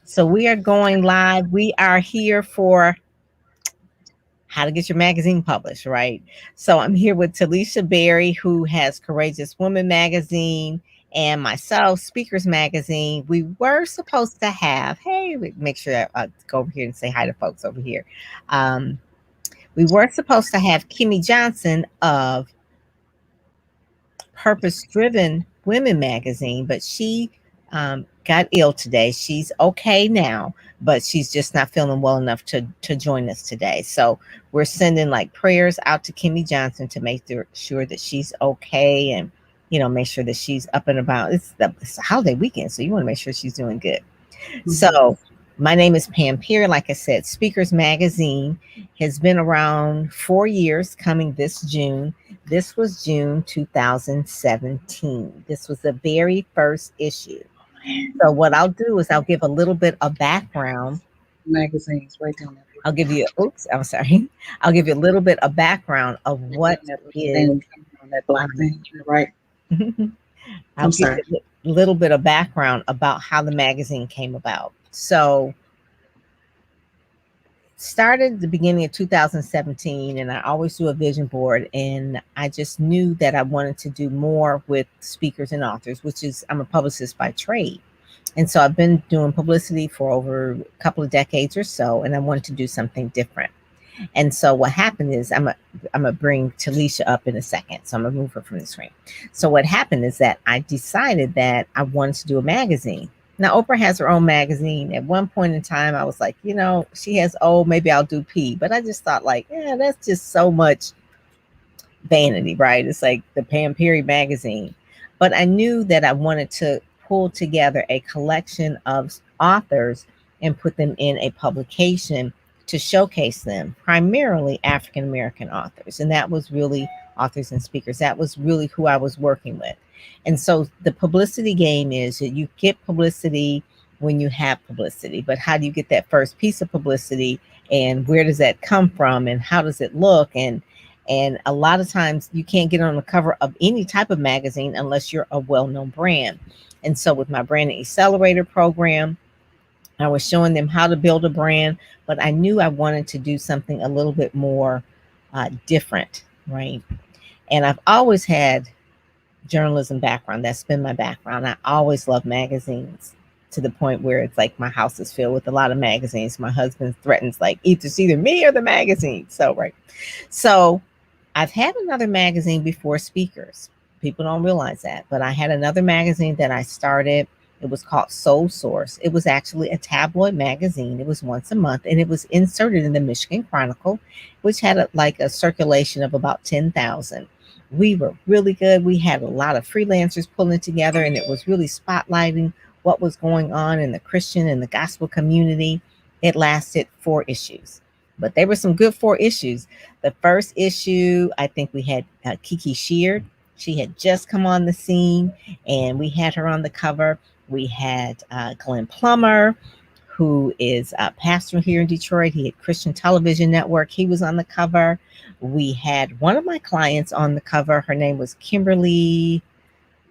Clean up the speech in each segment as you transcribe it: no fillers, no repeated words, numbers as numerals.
So we are going live. We are here for how to get your magazine published, right? So I'm here with Telishia Berry, who has Courageous Woman magazine, and myself, Speakers Magazine. We were supposed to have, hey, make sure that I go over here and say hi to folks over here. Um, we were supposed to have Kimi Johnson of Purpose Driven Women magazine, but she got ill today. She's okay now, but she's just not feeling well enough to join us today. So we're sending like prayers out to Kimmy Johnson to make sure that she's okay and make sure that she's up and about. It's a holiday weekend, so you want to make sure she's doing good. So my name is Pam Peer. Like I said, Speakers Magazine has been around 4 years, coming this June. This was June 2017. This was the very first issue. So what I'll do is I'll give a little bit of background. Magazines, right down there. I'll give you, oops, I'm sorry. I'll give you a little bit of background of what is on that black thing, right? I'll give you a little bit of background about how the magazine came about. So started the beginning of 2017, and I always do a vision board, and I just knew that I wanted to do more with speakers and authors, which is I'm a publicist by trade. And so I've been doing publicity for over a couple of decades or so, and I wanted to do something different. And so what happened is I'm gonna bring Telishia up in a second. So I'm gonna move her from the screen. So what happened is that I decided that I wanted to do a magazine. Now Oprah has her own magazine. At one point in time, I was like, she has maybe I'll do P. But I just thought like, yeah, that's just so much vanity, right? It's like the Pam Perry magazine. But I knew that I wanted to pull together a collection of authors and put them in a publication to showcase them, primarily African American authors. And that was really authors and speakers. That was really who I was working with. And so the publicity game is that you get publicity when you have publicity, but how do you get that first piece of publicity, and where does that come from, and how does it look? And a lot of times you can't get on the cover of any type of magazine unless you're a well-known brand. And so with my branding accelerator program, I was showing them how to build a brand, but I knew I wanted to do something a little bit more different, right? And I've always had journalism background. That's been my background. I always love magazines, to the point where it's like my house is filled with a lot of magazines. My husband threatens like it's either me or the magazine. So right. So I've had another magazine before Speakers. People don't realize that, but I had another magazine that I started. It was called Soul Source. It was actually a tabloid magazine. It was once a month, and it was inserted in the Michigan Chronicle, which had a circulation of about 10,000. We were really good. We had a lot of freelancers pulling together, and it was really spotlighting what was going on in the Christian and the gospel community. It lasted 4 issues, but they were some good 4 issues. The first issue, I think we had Kiki Sheard. She had just come on the scene, and we had her on the cover. We had Glenn Plummer, who is a pastor here in Detroit. He had Christian Television Network. He was on the cover. We had one of my clients on the cover. Her name was Kimberly.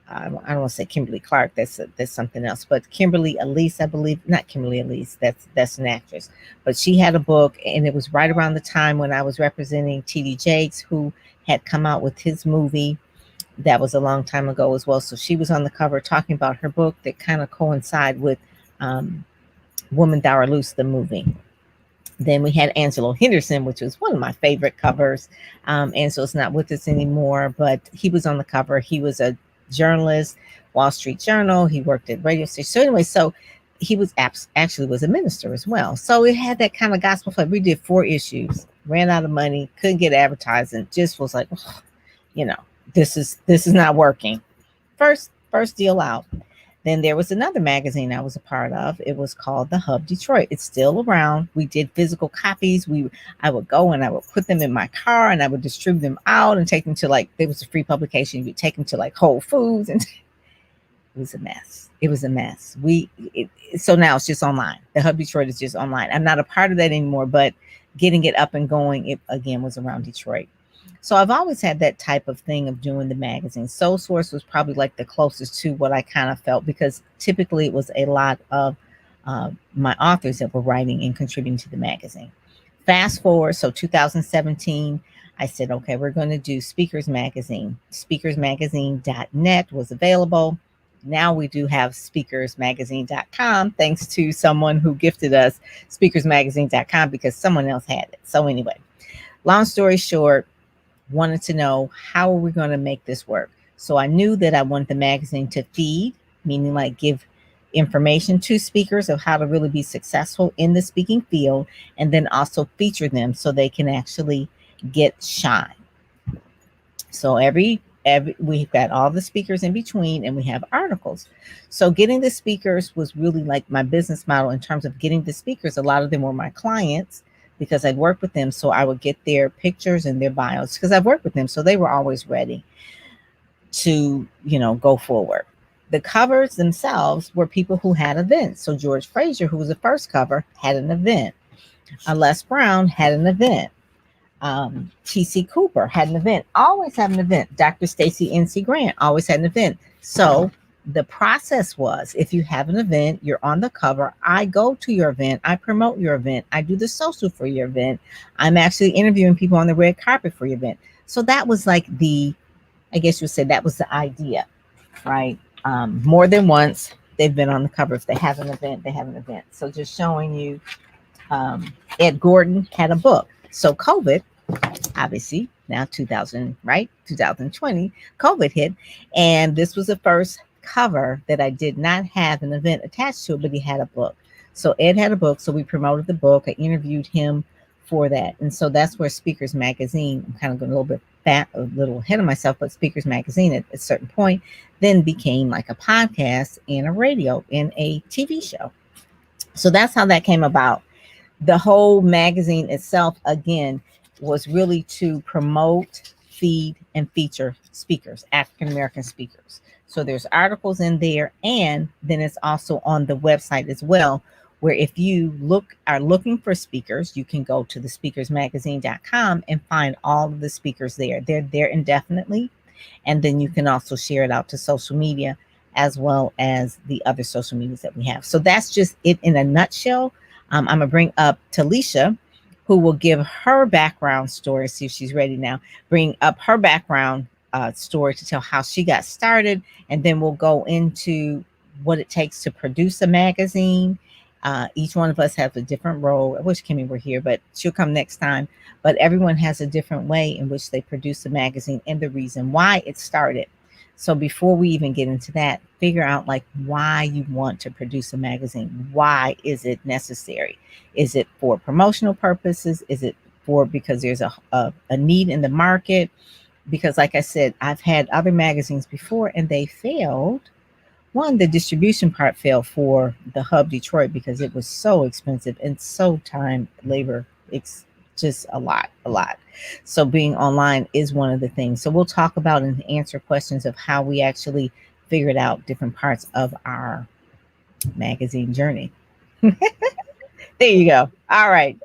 I don't want to say Kimberly Clark. That's something else. But Kimberly Elise, I believe, not Kimberly Elise. That's an actress. But she had a book, and it was right around the time when I was representing T.D. Jakes, who had come out with his movie. That was a long time ago as well. So she was on the cover talking about her book that kind of coincide with Woman Thou Art Loose, the movie. Then we had Angelo Henderson, which was one of my favorite covers. Angelo's not with us anymore, but he was on the cover. He was a journalist, Wall Street Journal. He worked at radio station. So anyway, so he was actually was a minister as well. So it had that kind of gospel flavor. We did 4 issues, ran out of money, couldn't get advertising, just was like, this is not working. First deal out. Then there was another magazine I was a part of. It was called The Hub Detroit. It's still around. We did physical copies. I would go and I would put them in my car, and I would distribute them out and take them to there was a free publication. You would take them to Whole Foods, and it was a mess. It was a mess. So now it's just online. The Hub Detroit is just online. I'm not a part of that anymore, but getting it up and going, it again was around Detroit. So I've always had that type of thing of doing the magazine. Soul Source was probably like the closest to what I kind of felt, because typically it was a lot of my authors that were writing and contributing to the magazine. Fast forward, so 2017, I said, okay, we're going to do Speakers Magazine. Speakersmagazine.net was available. Now we do have speakersmagazine.com, thanks to someone who gifted us speakersmagazine.com because someone else had it. So anyway, long story short, wanted to know how are we going to make this work. So I knew that I wanted the magazine to feed, meaning like give information to speakers of how to really be successful in the speaking field, and then also feature them so they can actually get shine. So every we've got all the speakers in between, and we have articles. So getting the speakers was really like my business model in terms of getting the speakers. A lot of them were my clients because I'd worked with them, so I would get their pictures and their bios because I've worked with them, so they were always ready to, go forward. The covers themselves were people who had events. So George Fraser, who was the first cover, had an event. Les Brown had an event. T.C. Cooper had an event, always had an event. Dr. Stacy N.C. Grant always had an event. So the process was, if you have an event, you're on the cover, I go to your event, I promote your event, I do the social for your event, I'm actually interviewing people on the red carpet for your event. So that was like I guess you would say that was the idea, right? More than once, they've been on the cover. If they have an event, they have an event. So just showing you, Ed Gordon had a book. So COVID, obviously, now 2020, COVID hit. And this was the first cover that I did not have an event attached to it, but he had a book. So Ed had a book. So we promoted the book. I interviewed him for that. And so that's where Speakers Magazine, I'm kind of going a little ahead of myself, but Speakers Magazine at a certain point then became like a podcast and a radio and a TV show. So that's how that came about. The whole magazine itself, again, was really to promote, feed, and feature speakers, African American speakers. So there's articles in there, and then it's also on the website as well, where if you are looking for speakers, you can go to the speakersmagazine.com and find all of the speakers there. They're there indefinitely. And then you can also share it out to social media as well as the other social medias that we have. So that's just it in a nutshell. I'm going to bring up Telishia, who will give her background story. See if she's ready now. Bring up her background story to tell how she got started. And then we'll go into what it takes to produce a magazine. Each one of us has a different role. I wish Kimi were here, but she'll come next time. But everyone has a different way in which they produce a magazine and the reason why it started. So before we even get into that, figure out like why you want to produce a magazine. Why is it necessary? Is it for promotional purposes? Is it for because there's a need in the market? Because like I said, I've had other magazines before and they failed. One, the distribution part failed for the Hub Detroit because it was so expensive and so time, labor, it's just a lot. So being online is one of the things. So we'll talk about and answer questions of how we actually figured out different parts of our magazine journey. There you go. All right.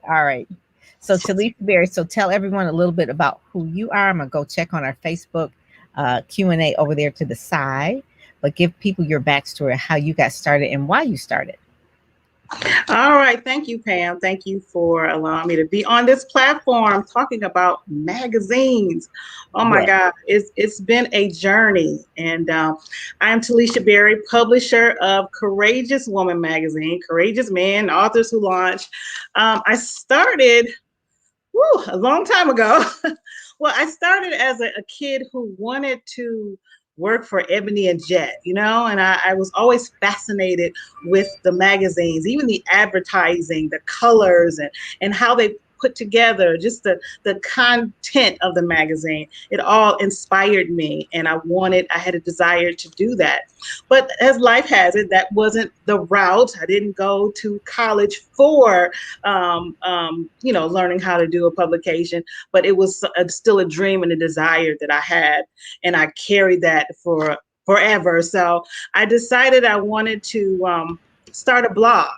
So Talisa Berry, so tell everyone a little bit about who you are. I'm going to go check on our Facebook Q&A over there to the side. But give people your backstory, how you got started and why you started. All right. Thank you, Pam. Thank you for allowing me to be on this platform talking about magazines. Oh my God, it's been a journey. And I'm Telishia Berry, publisher of Courageous Woman magazine, Courageous Men, Authors Who Launch. I started a long time ago. Well, I started as a kid who wanted to work for Ebony and Jet, and I was always fascinated with the magazines, even the advertising, the colors, and how they put together, just the content of the magazine. It all inspired me, and I had a desire to do that. But as life has it, that wasn't the route. I didn't go to college for, learning how to do a publication, but it was still a dream and a desire that I had, and I carried that for forever. So I decided I wanted to start a blog,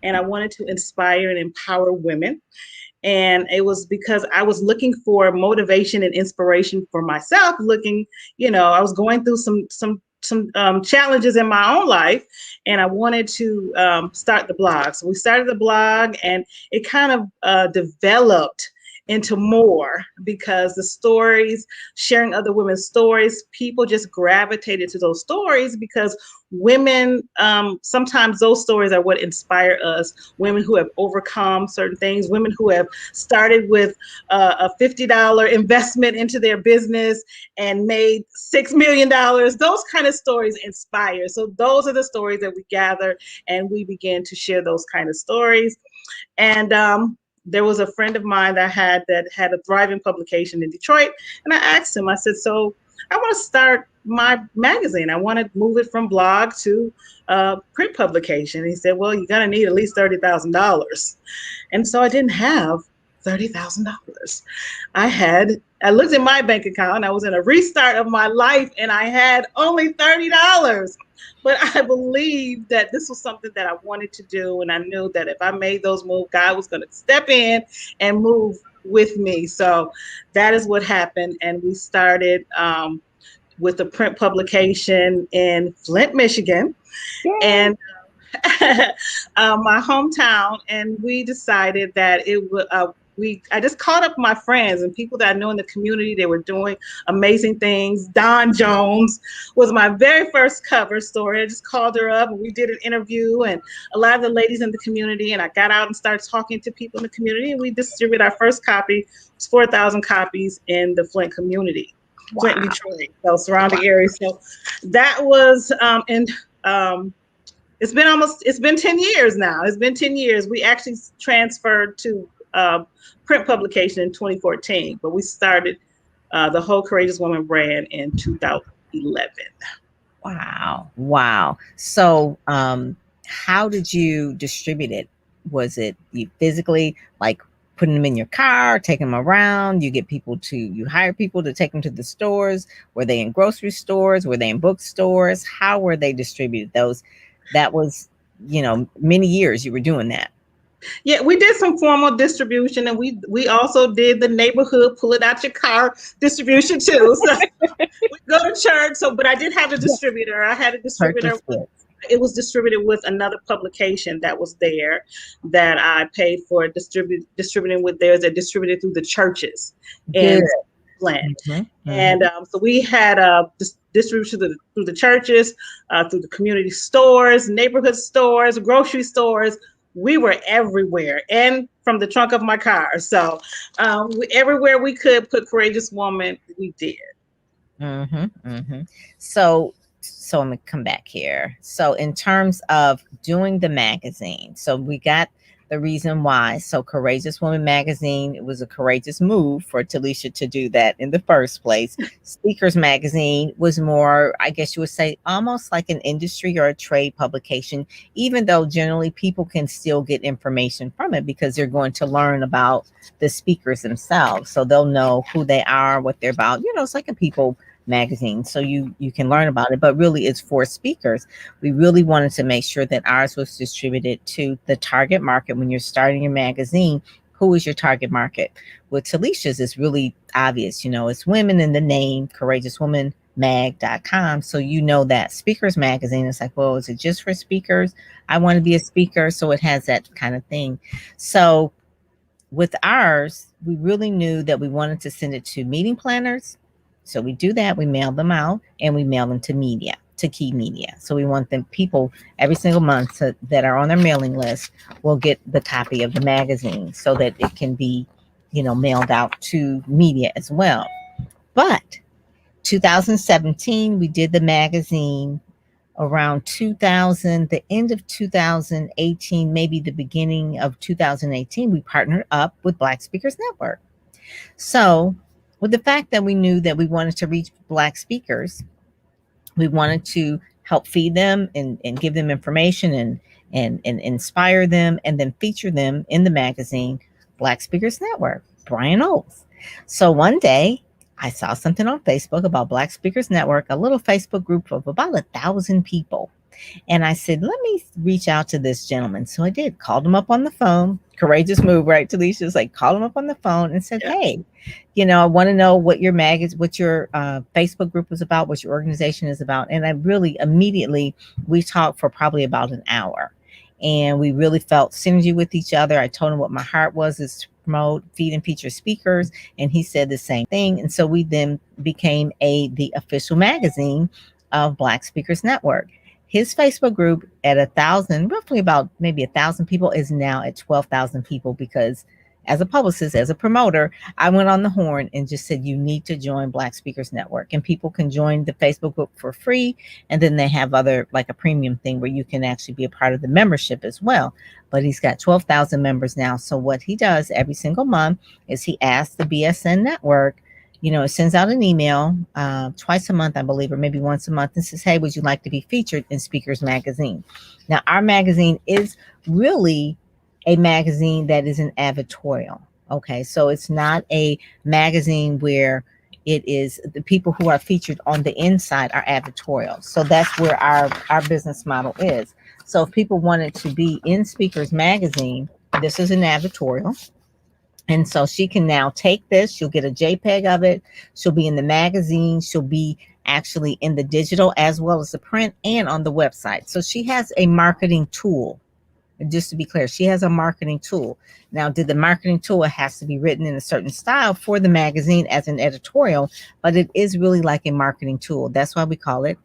and I wanted to inspire and empower women. And it was because I was looking for motivation and inspiration for myself, I was going through some challenges in my own life, and I wanted to start the blog. So we started the blog, and it kind of developed into more because the stories, sharing other women's stories, people just gravitated to those stories because women, sometimes those stories are what inspire us. Women who have overcome certain things, women who have started with a $50 investment into their business and made $6 million. Those kind of stories inspire. So those are the stories that we gather, and we begin to share those kind of stories. And there was a friend of mine that had a thriving publication in Detroit, and I asked him, I said, so I want to start my magazine. I want to move it from blog to print publication. And he said, well, you're going to need at least $30,000. And so I didn't have $30,000. I looked at my bank account, and I was in a restart of my life, and I had only $30. But I believed that this was something that I wanted to do. And I knew that if I made those moves, God was going to step in and move with me. So that is what happened. And we started with the print publication in Flint, Michigan. Yay. And my hometown. And we decided that it would, I just called up my friends and people that I know in the community. They were doing amazing things. Dawn Jones was my very first cover story. I just called her up, and we did an interview, and a lot of the ladies in the community, and I got out and started talking to people in the community, and we distributed our first copy. It was 4,000 copies in the Flint community. Wow. Flint, Detroit, so surrounding areas. So that was it's been 10 years now. It's been 10 years. We actually transferred to print publication in 2014, but we started the whole Courageous Woman brand in 2011. Wow. So how did you distribute it? Was it you physically, like putting them in your car, taking them around? You hire people to take them to the stores? Were they in grocery stores? Were they in bookstores? How were they distributed? That was, many years you were doing that. Yeah, we did some formal distribution, and we also did the neighborhood pull it out your car distribution too. So we go to church. but I did have a distributor. I had a distributor. It was distributed with another publication that was there that I paid for distributing with theirs that distributed through the churches in Flint. Mm-hmm. And so we had distribution through the churches, through the community stores, neighborhood stores, grocery stores. We were everywhere, and from the trunk of my car. So everywhere we could put Courageous Woman, we did. So I'm going to come back here. So in terms of doing the magazine, so we got the reason why. So Courageous Woman magazine, it was a courageous move for Telishia to do that in the first place. Speakers magazine was more, I guess you would say, almost like an industry or a trade publication, even though generally people can still get information from it because they're going to learn about the speakers themselves. So they'll know who they are, what they're about. It's like a people magazine, so you can learn about it, but really it's for speakers. We really wanted to make sure that ours was distributed to the target market. When you're starting your magazine, who is your target market? With Telishia's, it's really obvious. It's women in the name, courageouswomanmag.com. So that speakers magazine is like, well, is it just for speakers? I want to be a speaker, so it has that kind of thing. So with ours, we really knew that we wanted to send it to meeting planners. So we do that. We mail them out, and we mail them to key media. So we want them people every single month that are on their mailing list will get the copy of the magazine so that it can be, mailed out to media as well. But 2017, we did the magazine around the end of 2018, maybe the beginning of 2018, we partnered up with Black Speakers Network. So with the fact that we knew that we wanted to reach Black speakers, we wanted to help feed them and give them information and inspire them, and then feature them in the magazine, Black Speakers Network, Brian Oates. So one day I saw something on Facebook about Black Speakers Network, a little Facebook group of about 1,000 people. And I said, let me reach out to this gentleman. So I did, called him up on the phone. Courageous move, right? Telishia was like, called him up on the phone and said, hey, I want to know what your what your Facebook group is about, what your organization is about. And I really immediately, we talked for probably about an hour, and we really felt synergy with each other. I told him what my heart was, is to promote, feed, and feature speakers, and he said the same thing. And so we then became the official magazine of Black Speakers Network. His Facebook group at 1,000, roughly about maybe 1,000 people, is now at 12,000 people, because as a publicist, as a promoter, I went on the horn and just said, you need to join Black Speakers Network. And people can join the Facebook group for free. And then they have other, like a premium thing where you can actually be a part of the membership as well. But he's got 12,000 members now. So what he does every single month is he asks the BSN network, it sends out an email twice a month, I believe, or maybe once a month, and says, hey, would you like to be featured in Speakers Magazine? Now, our magazine is really a magazine that is an advertorial. Okay, so it's not a magazine where it is the people who are featured on the inside are advertorial. So that's where our business model is. So if people wanted to be in Speakers Magazine, this is an advertorial. And so she can now take this, she'll get a JPEG of it, she'll be in the magazine, she'll be actually in the digital as well as the print and on the website. So she has a marketing tool. Just to be clear, she has a marketing tool. Now, did the marketing tool, it has to be written in a certain style for the magazine as an editorial, but it is really like a marketing tool. That's why we call it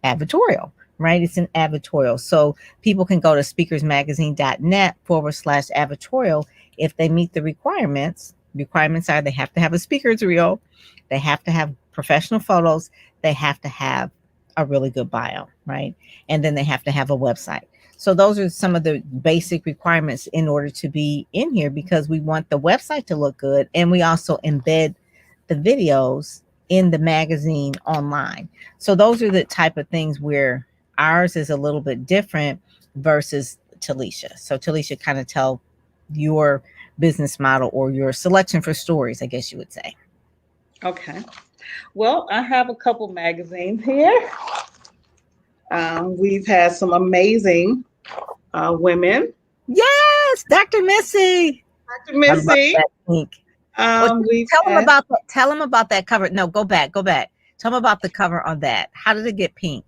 advertorial, right? It's an advertorial. So people can go to speakersmagazine.net/advertorial if they meet the requirements. Requirements are they have to have a speaker's reel, they have to have professional photos, they have to have a really good bio, right? And then they have to have a website. So those are some of the basic requirements in order to be in here, because we want the website to look good, and we also embed the videos in the magazine online. So those are the type of things where ours is a little bit different versus Telishia. So Telishia, kind of tell your business model or your selection for stories, I guess you would say. Okay. Well, I have a couple magazines here. We've had some amazing women. Yes, Dr. Missy. Dr. Missy. Tell them about that cover. No, go back. Tell them about the cover on that. How did it get pink?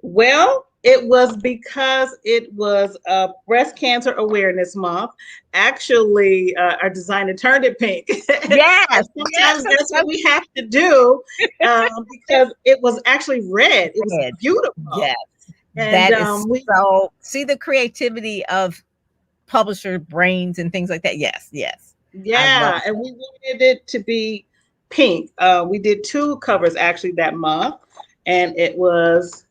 Well, it was because it was Breast Cancer Awareness Month. Actually, our designer turned it pink. Yes, sometimes that's what we have to do because it was actually red. It was beautiful. Yes, and that is so. See the creativity of publisher brains and things like that. Yes. Yeah, and we wanted it to be pink. We did 2 covers actually that month, and it was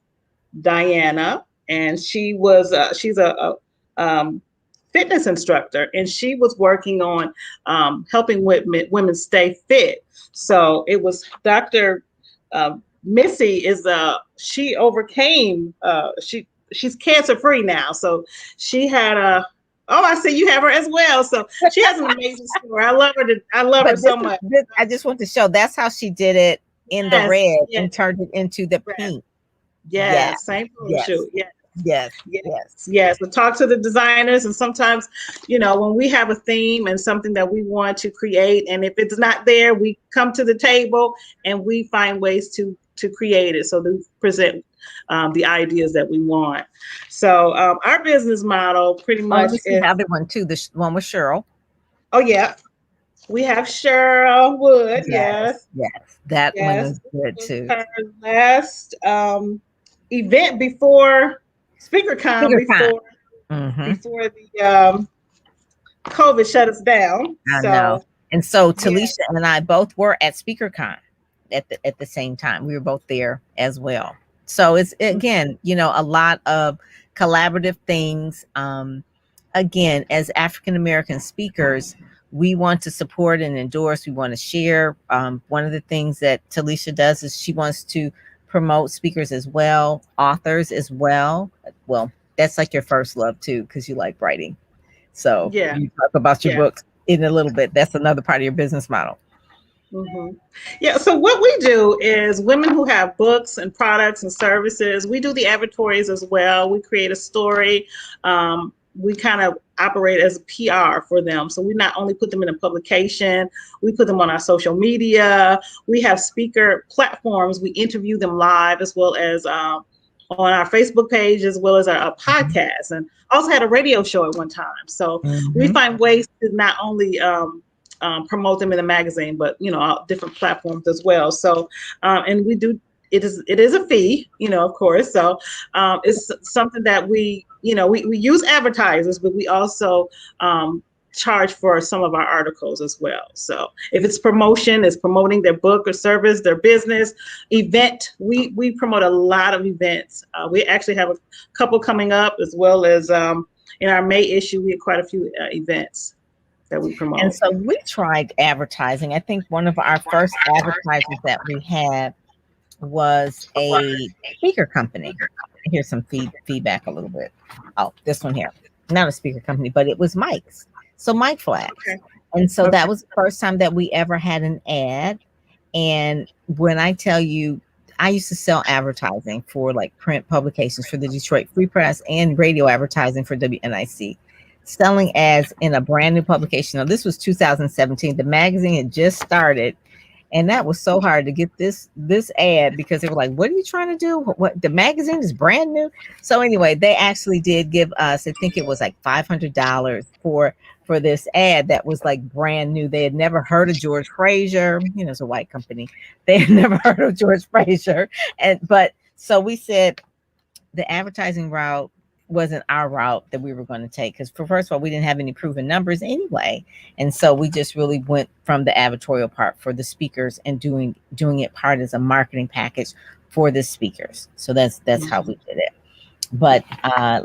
Diana, and she's a fitness instructor, and she was working on helping women stay fit. So it was Dr. Missy she overcame she's cancer free now. So she had I see you have her as well. So she has an amazing story. I love her so much. I just want to show that's how she did it in the red and turned it into the pink. Yes, same photo shoot. Yes. So talk to the designers, and sometimes, when we have a theme and something that we want to create, and if it's not there, we come to the table and we find ways to create it. So to present the ideas that we want. So our business model pretty much is the other one too. The one with Cheryl. Oh yeah, we have Cheryl Wood. Yes. That one is good too. Her last event before SpeakerCon, before the COVID shut us down. I know. And so Telishia and I both were at SpeakerCon at the same time. We were both there as well. So it's again, a lot of collaborative things. Again, as African American speakers, we want to support and endorse. We want to share. One of the things that Telishia does is she wants to promote speakers as well, authors as well. Well, that's like your first love too, because you like writing. So you talk about your books in a little bit. That's another part of your business model. Mhm. Yeah, so what we do is women who have books and products and services, we do the advertorials as well. We create a story. We kind of operate as a PR for them. So we not only put them in a publication, we put them on our social media. We have speaker platforms. We interview them live as well as on our Facebook page, as well as our podcast. And also had a radio show at one time. So we Mm-hmm. find ways to not only promote them in the magazine, but different platforms as well. So, and we do. It is a fee, of course. So it's something that we use advertisers, but we also charge for some of our articles as well. So if it's promotion, it's promoting their book or service, their business event. We promote a lot of events. We actually have a couple coming up, as well as in our May issue, we have quite a few events that we promote. And so we tried advertising. I think one of our first advertisers that we had was a speaker company. Here's some feedback a little bit. Oh, this one here. Not a speaker company, but it was Mike's. So Mike Flags. Okay. And so that was the first time that we ever had an ad. And when I tell you, I used to sell advertising for like print publications for the Detroit Free Press and radio advertising for WNIC. Selling ads in a brand new publication. Now, this was 2017. The magazine had just started, and that was so hard to get this ad because they were like, "What are you trying to do? What the magazine is brand new." So anyway, they actually did give us, I think it was like $500 for this ad that was like brand new. They had never heard of George Fraser. It's a white company. They had never heard of George Fraser, but so we said the advertising route wasn't our route that we were going to take, because first of all, we didn't have any proven numbers anyway, and so we just really went from the advertorial part for the speakers and doing it part as a marketing package for the speakers. So that's how we did it. But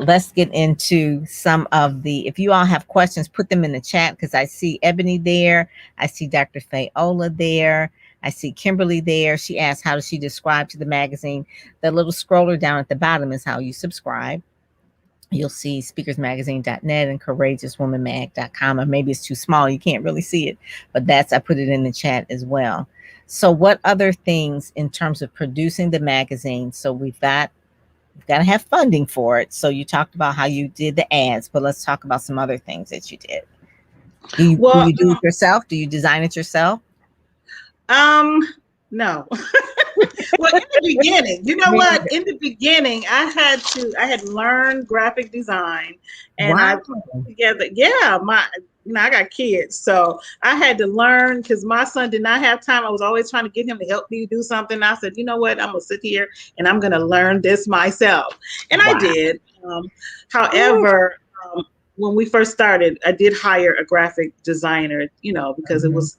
let's get into some of the, if you all have questions, put them in the chat, because I see Ebony there, I see Dr. Fayola there, I see Kimberly there. She asked, how does she describe to the magazine? The little scroller down at the bottom is how you subscribe. You'll see speakersmagazine.net and courageouswomanmag.com, or maybe it's too small, you can't really see it, but I put it in the chat as well. So what other things in terms of producing the magazine? So we've got to have funding for it. So you talked about how you did the ads, but let's talk about some other things that you did. Do you do it yourself? Do you design it yourself? No. Well, in the beginning, what? In the beginning, I had learned graphic design, and wow. I put together. Yeah, I got kids, so I had to learn, because my son did not have time. I was always trying to get him to help me do something. I said, you know what? I'm gonna sit here and I'm gonna learn this myself, and wow. I did. However, when we first started, I did hire a graphic designer, because it was,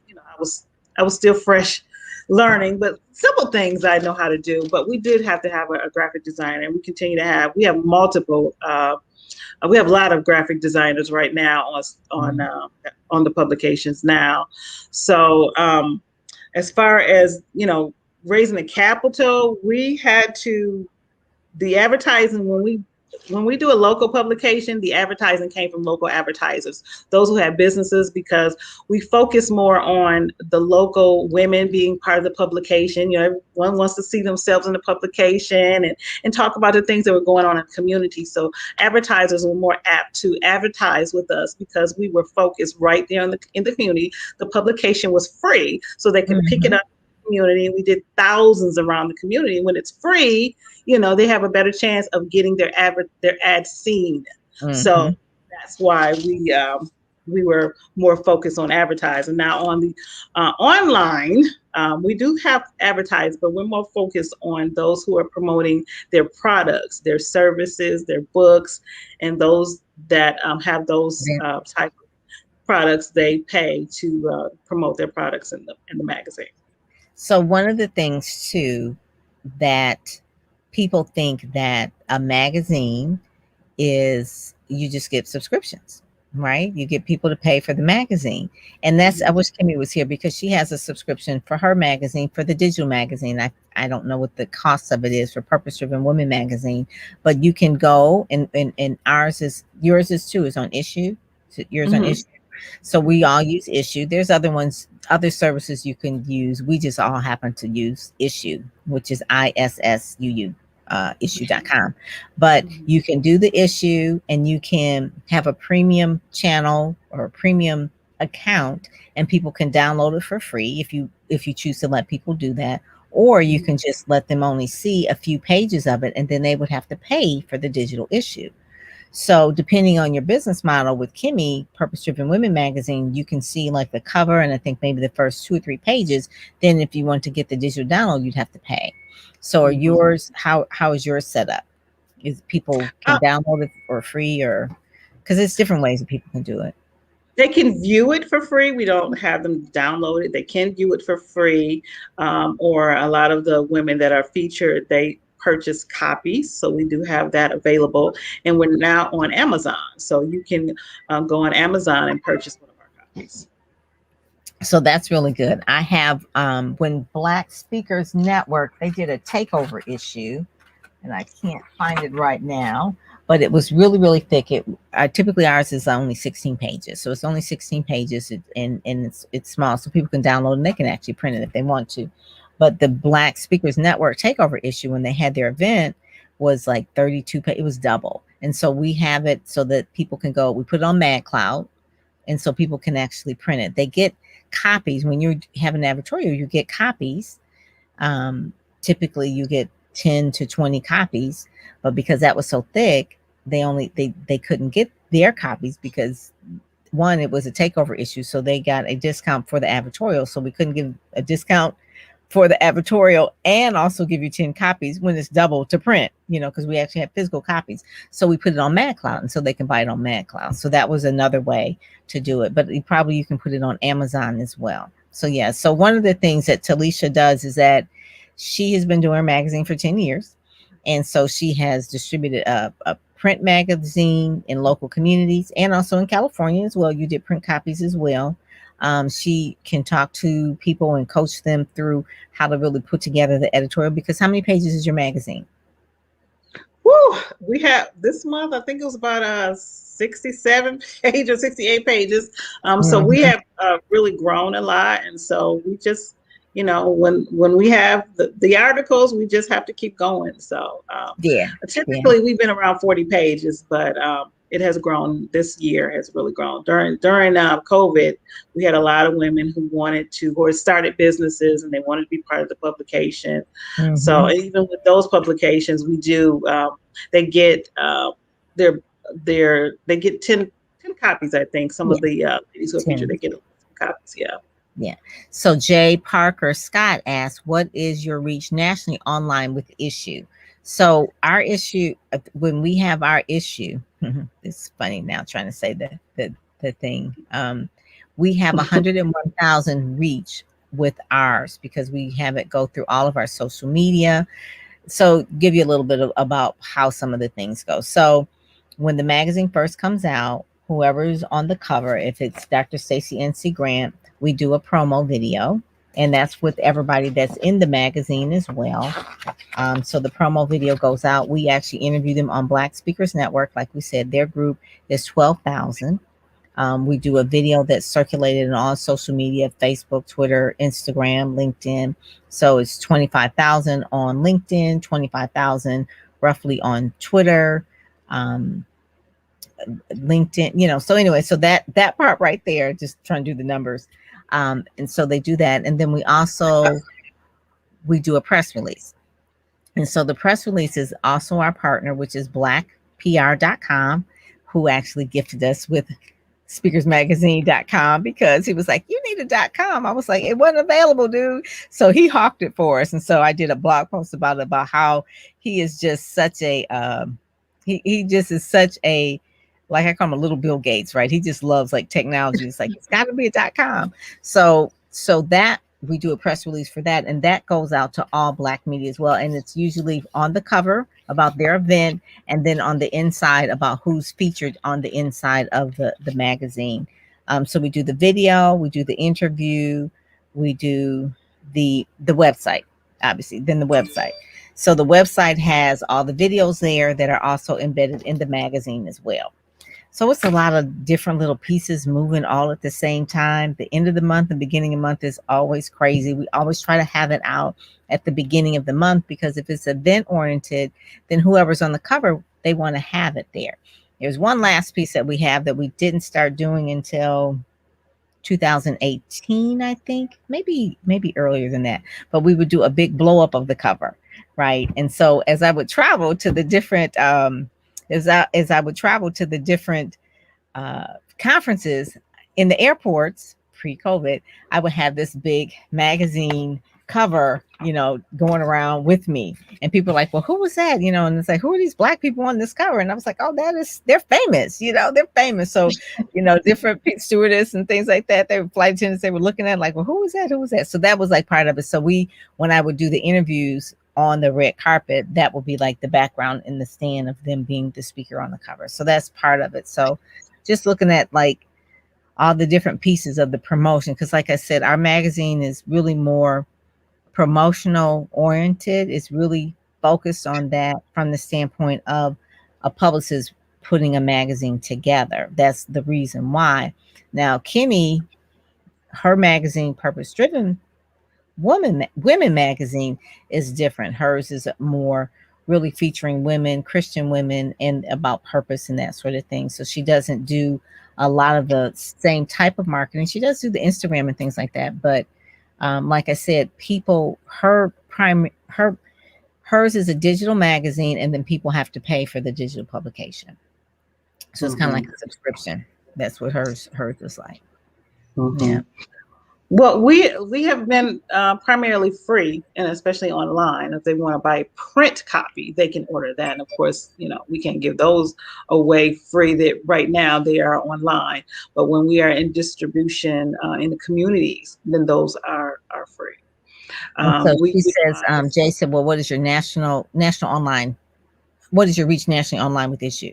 I was still fresh learning, but simple things I know how to do. But we did have to have a graphic designer, and we continue to have. We have multiple. We have a lot of graphic designers right now on the publications now. So as far as raising the capital, we had to. The advertising, when we do a local publication, the advertising came from local advertisers, those who have businesses, because we focus more on the local women being part of the publication. Everyone wants to see themselves in the publication and talk about the things that were going on in the community. So advertisers were more apt to advertise with us because we were focused right there in the community. The publication was free, so they could pick it up in the community. We did thousands around the community. When it's free, they have a better chance of getting their ad seen. So that's why we were more focused on advertising. Now on the online, we do have advertising, but we're more focused on those who are promoting their products, their services, their books, and those that have those type of products. They pay to promote their products in the magazine. So one of the things too that people think that a magazine is you just get subscriptions, right? You get people to pay for the magazine. And that's, I wish Kimi was here, because she has a subscription for her magazine, for the digital magazine. I don't know what the cost of it is for Purpose Driven Women magazine, but you can go and yours is too, is on issue. Yours on issue. So we all use Issue. There's other services you can use. We just all happen to use Issue, which is ISSUU. Issue.com, but you can do the Issue and you can have a premium channel or a premium account, and people can download it for free if you choose to let people do that, or you can just let them only see a few pages of it, and then they would have to pay for the digital issue. So depending on your business model with Kimi, Purpose Driven Women magazine, you can see like the cover and I think maybe the first 2 or 3 pages. Then if you want to get the digital download, you'd have to pay. So are yours, how is yours set up? Is people can download it for free, or because it's different ways that people can do it? They can view it for free. We don't have them download it. They can view it for free. Or a lot of the women that are featured, they purchase copies. So we do have that available. And we're now on Amazon. So you can go on Amazon and purchase one of our copies. So that's really good. I have, when Black Speakers Network, they did a takeover issue, and I can't find it right now, but it was really, really thick. Typically ours is only 16 pages. So it's only 16 pages and it's small, so people can download and they can actually print it if they want to. But the Black Speakers Network takeover issue, when they had their event, was like 32 pages. It was double. And so we have it so that people can go, we put it on MagCloud, and so people can actually print it. They get copies when you have an advertorial, you get copies. Typically you get 10 to 20 copies, but because that was so thick, they couldn't get their copies because one, it was a takeover issue, so they got a discount for the advertorial, so we couldn't give a discount for the advertorial and also give you 10 copies when it's double to print, because we actually have physical copies. So we put it on MagCloud, and so they can buy it on MagCloud. So that was another way to do it, but you can put it on Amazon as well. So yeah, so one of the things that Telishia does is that she has been doing her magazine for 10 years. And so she has distributed a print magazine in local communities and also in California as well. You did print copies as well. She can talk to people and coach them through how to really put together the editorial, because how many pages is your magazine? Woo, we have this month, I think it was about 67 pages, 68 pages. So we have really grown a lot. And so we just, when we have the articles, we just have to keep going. So typically we've been around 40 pages, but it has grown. This year has really grown. During COVID, we had a lot of women who had started businesses and they wanted to be part of the publication. So even with those publications, we do, they get they get 10 copies, I think. Some of the ladies who are featured, they get 10 copies. Yeah. So Jay Parker Scott asked, what is your reach nationally online with Issue? So our issue, when we have our issue, it's funny now trying to say the thing. We have 101,000 reach with ours because we have it go through all of our social media. So give you a little bit about how some of the things go. So when the magazine first comes out, whoever's on the cover, if it's Dr. Stacey NC Grant, we do a promo video, and that's with everybody that's in the magazine as well. So the promo video goes out. We actually interview them on Black Speakers Network. Like we said, their group is 12,000. We do a video that's circulated on social media, Facebook, Twitter, Instagram, LinkedIn. So it's 25,000 on LinkedIn, 25,000 roughly on Twitter, LinkedIn, so anyway, so that part right there, just trying to do the numbers. And so they do that. And then we do a press release. And so the press release is also our partner, which is blackpr.com, who actually gifted us with speakersmagazine.com because he was like, you need a .com. I was like, it wasn't available, dude. So he hawked it for us. And so I did a blog post about how he is just such a, he just is such a, like I call him a little Bill Gates, right? He just loves like technology. It's like, it's got to be a .com. So that we do a press release for that. And that goes out to all Black media as well. And it's usually on the cover about their event, and then on the inside about who's featured on the inside of the magazine. So we do the video, we do the interview, we do the website, obviously, then the website. So the website has all the videos there that are also embedded in the magazine as well. So it's a lot of different little pieces moving all at the same time. The end of the month and beginning of the month is always crazy. We always try to have it out at the beginning of the month, because if it's event oriented, then whoever's on the cover, they want to have it there. There's one last piece that we have that we didn't start doing until 2018, I think, maybe earlier than that. But we would do a big blow up of the cover, right? And so as I would travel to the different as I would travel to the different conferences in the airports pre-COVID, I would have this big magazine cover, going around with me. And people are like, well, who was that? And it's like, who are these Black people on this cover? And I was like, oh, they're famous, they're famous. So, different stewardess and things like that, they were flight attendants, they were looking at like, well, who was that? Who was that? So that was like part of it. So when I would do the interviews on the red carpet, that would be like the background in the stand of them being the speaker on the cover. So that's part of it. So just looking at like all the different pieces of the promotion, because like I said, our magazine is really more promotional oriented. It's really focused on that from the standpoint of a publicist putting a magazine together. That's the reason why. Now, Kimi, her magazine, Purpose Driven Women magazine, is different. Hers is more really featuring women, Christian women, and about purpose and that sort of thing. So she doesn't do a lot of the same type of marketing. She does do the Instagram and things like that, but like I said, hers is a digital magazine, and then people have to pay for the digital publication. So it's kind of like a subscription. That's what hers is like. Yeah. Well, we have been primarily free, and especially online. If they want to buy a print copy, they can order that. And of course, we can't give those away free. That right now they are online. But when we are in distribution in the communities, then those are free. So she says, Jay said, well, what is your national online? What is your reach nationally online with issue?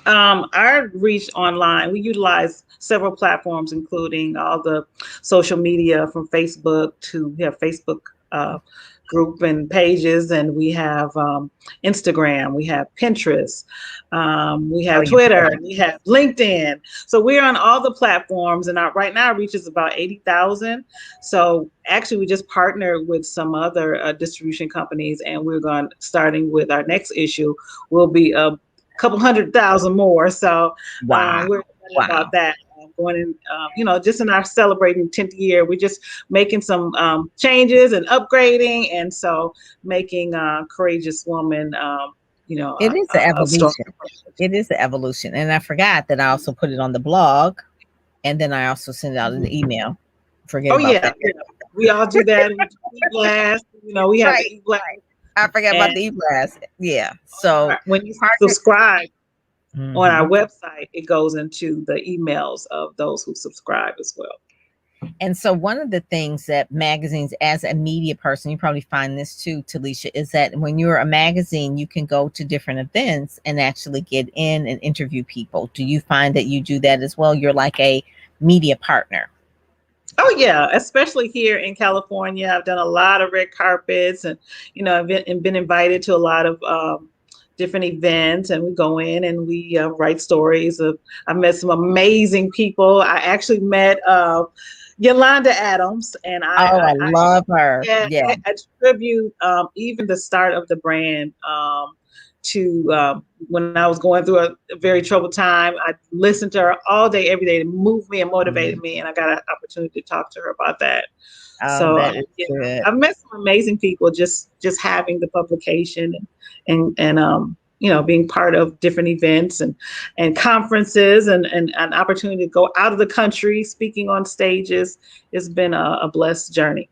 Our reach online, we utilize several platforms, including all the social media from Facebook we have Facebook group and pages, and we have Instagram, we have Pinterest, we have Twitter, we have LinkedIn. So we're on all the platforms, and right now our reach is about 80,000. So actually, we just partnered with some other distribution companies, and we're starting with our next issue, will be a couple 100,000 more. So we're excited about that. Going in, just in our celebrating 10th year, we're just making some changes and upgrading, and so making Courageous Woman, it is the evolution. It is the evolution, and I forgot that I also put it on the blog, and then I also send out an email. Forget about that. We all do that. E-blast, we have the e-blast. I forgot about the e-blast. Yeah. So when you subscribe on our website, it goes into the emails of those who subscribe as well. And so one of the things that magazines, as a media person, you probably find this too, Telishia, is that when you're a magazine, you can go to different events and actually get in and interview people. Do you find that you do that as well? You're like a media partner. Oh yeah, especially here in California. I've done a lot of red carpets, and I've been invited to a lot of different events, and we go in and we write stories. I've met some amazing people. I actually met Yolanda Adams, and I love her. I attribute even the start of the brand to when I was going through a very troubled time. I listened to her all day, every day, to move me and motivated me, and I got an opportunity to talk to her about that. So I've met some amazing people just having the publication and being part of different events and conferences and an opportunity to go out of the country speaking on stages. It's been a blessed journey.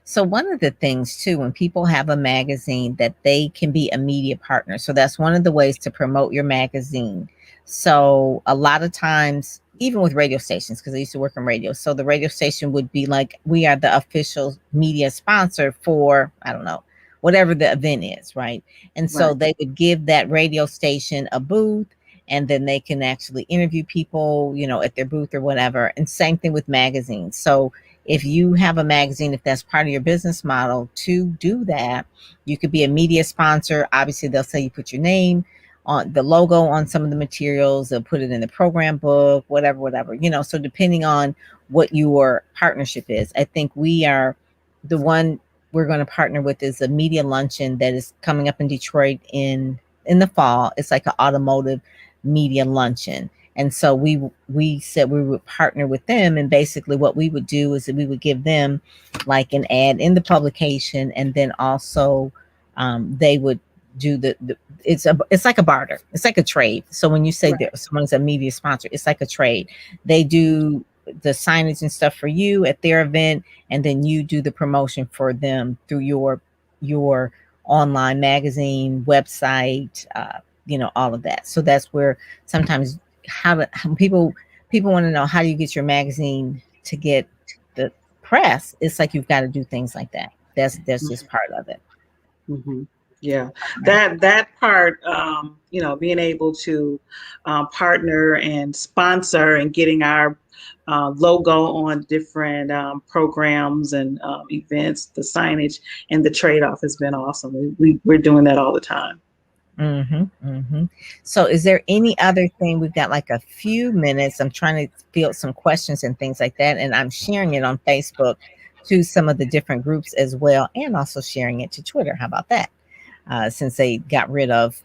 So one of the things too, when people have a magazine, that they can be a media partner. So that's one of the ways to promote your magazine. So a lot of times, even with radio stations, because I used to work in radio, so the radio station would be like, we are the official media sponsor for, I don't know, whatever the event is, right? And so they would give that radio station a booth, and then they can actually interview people, at their booth or whatever. And same thing with magazines. So if you have a magazine, if that's part of your business model to do that, you could be a media sponsor. Obviously, they'll say you put your name on the logo on some of the materials. They'll put it in the program book, whatever, so depending on what your partnership is. I think we are the one we're going to partner with is a media luncheon that is coming up in Detroit in the fall. It's like an automotive media luncheon. And so we said we would partner with them, and basically what we would do is that we would give them like an ad in the publication, and then also they would do the it's like a barter. It's like a trade. So when you say Right. that someone's a media sponsor, it's like a trade. They do the signage and stuff for you at their event, and then you do the promotion for them through your online magazine website, all of that. So that's where sometimes how people want to know, how do you get your magazine to get the press? It's like you've got to do things like that. That's just part of it. Mm-hmm. Yeah, that part, being able to partner and sponsor and getting our logo on different programs and events, the signage and the trade-off has been awesome. We're doing that all the time. So is there any other thing? We've got like a few minutes. I'm trying to field some questions and things like that, and I'm sharing it on Facebook to some of the different groups as well, and also sharing it to Twitter. How about that? Since they got rid of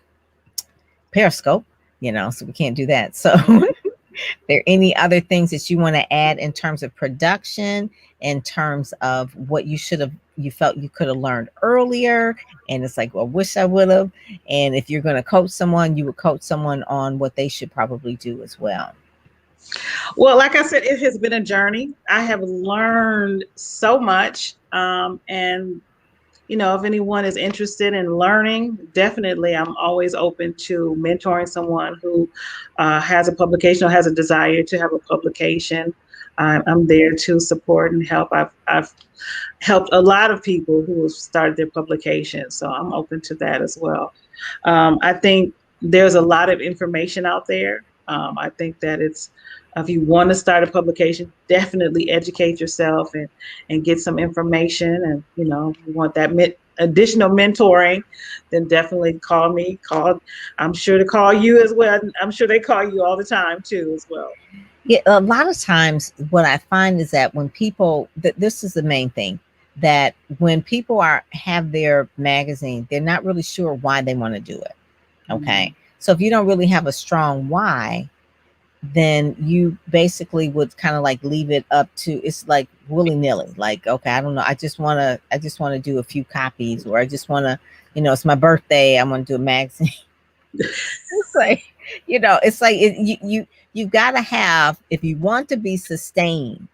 Periscope, so we can't do that. So there any other things that you want to add in terms of production, in terms of what you felt you could have learned earlier, and it's like, well, wish I would have? And if you're going to coach someone, you would coach someone on what they should probably do as well. Well, like I said, it has been a journey. I have learned so much, and if anyone is interested in learning, definitely I'm always open to mentoring someone who has a publication or has a desire to have a publication. I'm there to support and help. I've helped a lot of people who have started their publication, so I'm open to that as well. I think there's a lot of information out there. I think that if you want to start a publication, definitely educate yourself and get some information. And, if you want that additional mentoring, then definitely call me. I'm sure to call you as well. I'm sure they call you all the time too, as well. Yeah, a lot of times what I find is that when people, this is the main thing, that when people have their magazine, they're not really sure why they want to do it. Okay. Mm-hmm. So if you don't really have a strong why, then you basically would kind of like leave it up to, it's like willy-nilly, like, okay, I don't know, I just want to do a few copies, or I just want to, it's my birthday, I want to do a magazine. It's like, it's like you've got to have, if you want to be sustained,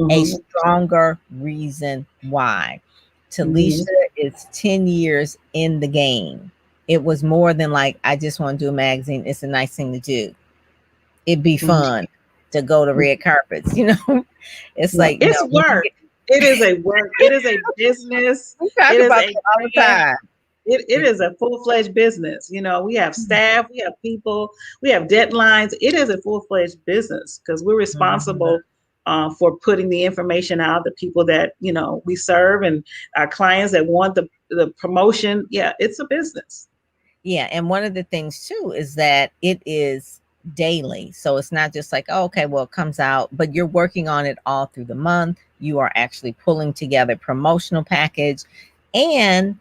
a stronger reason why. Telishia is 10 years in the game. It was more than like, I just want to do a magazine. It's a nice thing to do. It'd be fun to go to red carpets, It's like, it's work. It is a work. It is a business. It is all the time. It is a full-fledged business. We have staff, we have people, we have deadlines. It is a full-fledged business because we're responsible for putting the information out, the people that, we serve, and our clients that want the promotion. Yeah, it's a business. Yeah. And one of the things too is that it is daily. So it's not just like, oh, okay, well, it comes out, but you're working on it all through the month. You are actually pulling together promotional package, and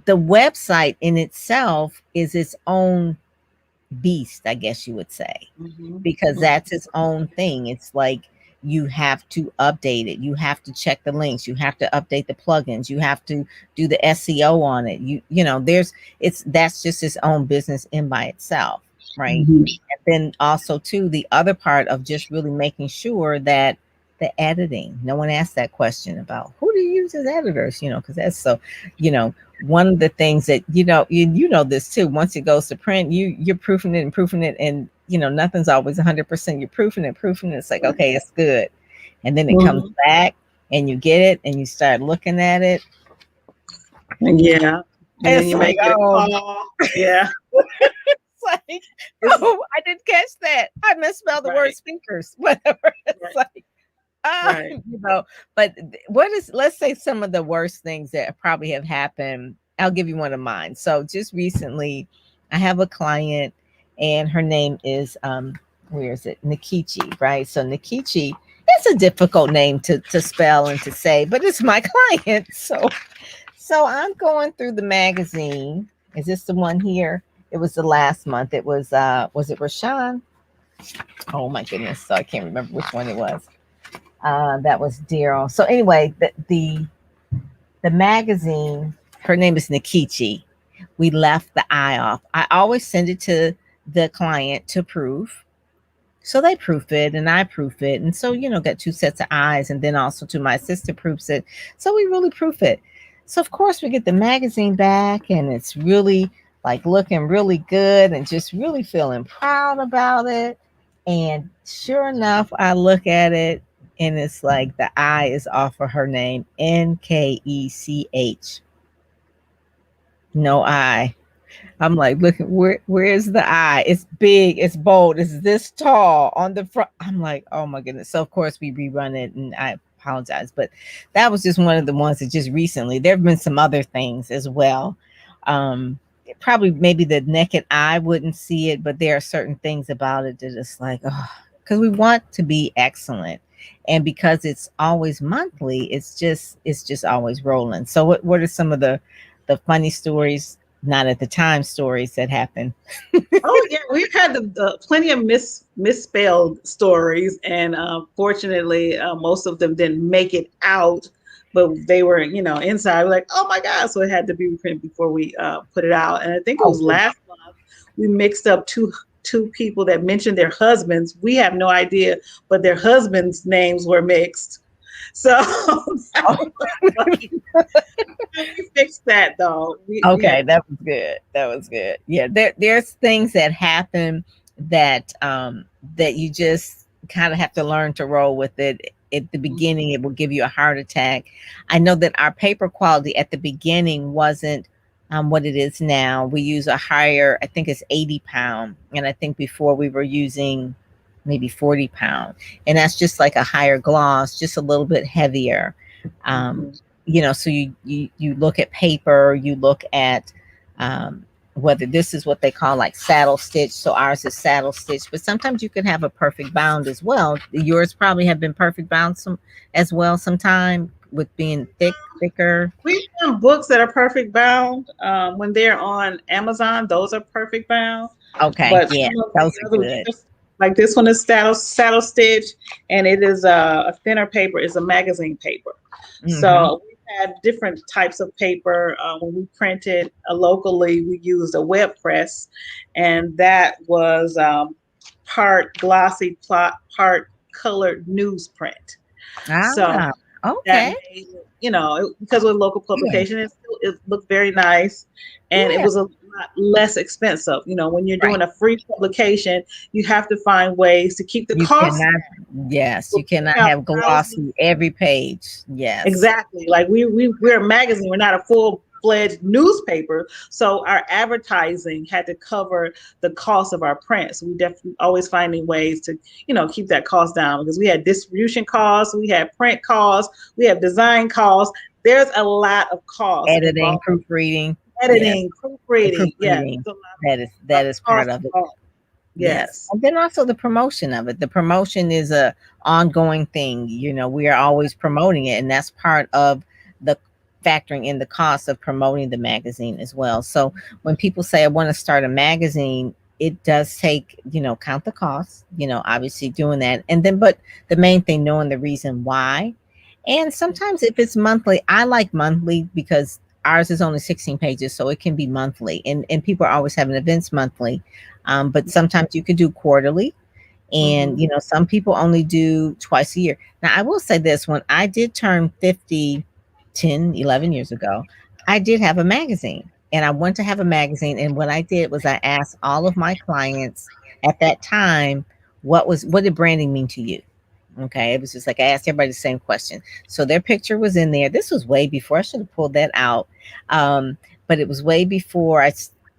the website in itself is its own beast, I guess you would say, because that's its own thing. It's like, you have to update it. You have to check the links. You have to update the plugins. You have to do the SEO on it. That's just its own business in by itself. Right. And then also too, the other part of just really making sure that the editing, no one asked that question about who do you use as editors, because that's so, one of the things that, you know this too, once it goes to print, you're proofing it, and nothing's always 100%. You're proofing it. It's like, okay, it's good. And then it comes back and you get it and you start looking at it. Yeah. And then you make it a call. Yeah. Like, oh, I didn't catch that. I misspelled the word speakers, whatever. It's like, but let's say some of the worst things that probably have happened. I'll give you one of mine. So just recently, I have a client, and her name is where is it? Nikichi, right? So Nikichi, it's a difficult name to spell and to say, but it's my client. So I'm going through the magazine. Is this the one here? It was the last month. It was it Rashawn? Oh my goodness. So I can't remember which one it was. That was Daryl. So anyway, the magazine, her name is Nikichi. We left the I off. I always send it to the client to proof. So they proof it and I proof it. And so, got two sets of eyes. And then also to my sister proofs it. So we really proof it. So of course we get the magazine back and it's really like looking really good and just really feeling proud about it. And sure enough, I look at it and it's like the I is off of her name, Nkech. No I. I'm like, look, where's the I? It's big, it's bold, it's this tall on the front. I'm like, oh my goodness. So of course we rerun it and I apologize. But that was just one of the ones that just recently. There have been some other things as well. Probably maybe the naked eye wouldn't see it, but there are certain things about it that it's like, oh, because we want to be excellent. And because it's always monthly, it's just always rolling. So what are some of the funny stories, not at the time stories that happen? Oh yeah, we've had plenty of misspelled stories, and fortunately, most of them didn't make it out, but they were, inside. We're like, oh my god! So it had to be reprinted before we put it out. And I think it was last month we mixed up two people that mentioned their husbands. We have no idea, but their husbands' names were mixed. So we fixed that though. Okay, that was good. That was good. Yeah, there's things that happen that that you just kind of have to learn to roll with it. At the beginning, it will give you a heart attack. I know that our paper quality at the beginning wasn't what it is now. We use a higher, I think it's 80 pound, and I think before we were using maybe 40 pound, and that's just like a higher gloss, just a little bit heavier. So you look at paper, you look at whether this is what they call like saddle stitch. So ours is saddle stitch, but sometimes you can have a perfect bound as well. Yours probably have been perfect bound as well sometime with being thicker. We have books that are perfect bound. When they're on Amazon, those are perfect bound. Okay, But yeah, those are good. Like this one is saddle stitch, and it is a thinner paper. It's a magazine paper. Mm-hmm. So we had different types of paper. When we printed locally, we used a web press, and that was part glossy, part colored newsprint. So okay, made, because we're a local publication, it looked very nice, and it was a lot less expensive. When you're doing a free publication, you have to find ways to keep the cost. Yes, you cannot have glossy every page. Yes, exactly. Like we're a magazine. We're not a full-fledged newspaper, so our advertising had to cover the cost of our print. So we definitely always finding ways to keep that cost down, because we had distribution costs, we had print costs, we have design costs. There's a lot of costs. Editing, proofreading. Proofreading. Yeah, that is part of it. Yes. And then also the promotion of it. The promotion is a ongoing thing. We are always promoting it, and that's part of the factoring in the cost of promoting the magazine as well. So when people say I want to start a magazine, it does take, count the costs, obviously doing that. And then, but the main thing, knowing the reason why. And sometimes if it's monthly, I like monthly because ours is only 16 pages, so it can be monthly. And people are always having events monthly. But sometimes you could do quarterly. And, some people only do twice a year. Now, I will say this, when I did turn 50, 10, 11 years ago, I did have a magazine. And I went to have a magazine. And what I did was I asked all of my clients at that time, what did branding mean to you? Okay. It was just like I asked everybody the same question. So their picture was in there. This was way before. I should have pulled that out. But it was way before I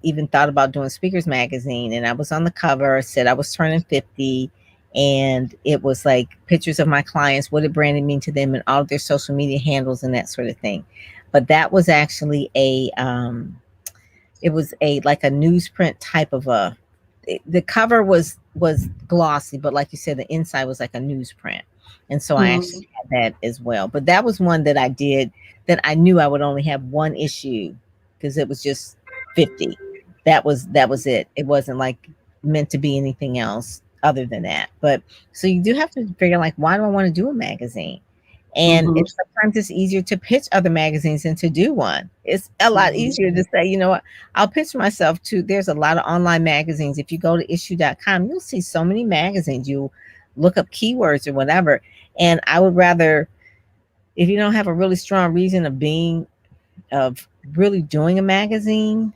even thought about doing Speakers Magazine. And I was on the cover, said I was turning 50. And it was like pictures of my clients, what did branding mean to them, and all of their social media handles and that sort of thing. But that was actually it was a like a newsprint type of the cover was glossy, but like you said, the inside was like a newsprint. And so I Mhm. actually had that as well. But that was one that I did that I knew I would only have one issue because it was just 50. That was it. It wasn't like meant to be anything else other than that. But so you do have to figure like, why do I want to do a magazine? And Mhm. it's sometimes it's easier to pitch other magazines than to do one. It's a lot Mhm. easier to say, you know what, I'll pitch myself to. There's a lot of online magazines. If you go to issue.com, you'll see so many magazines. You look up keywords or whatever. And I would rather, if you don't have a really strong reason of really doing a magazine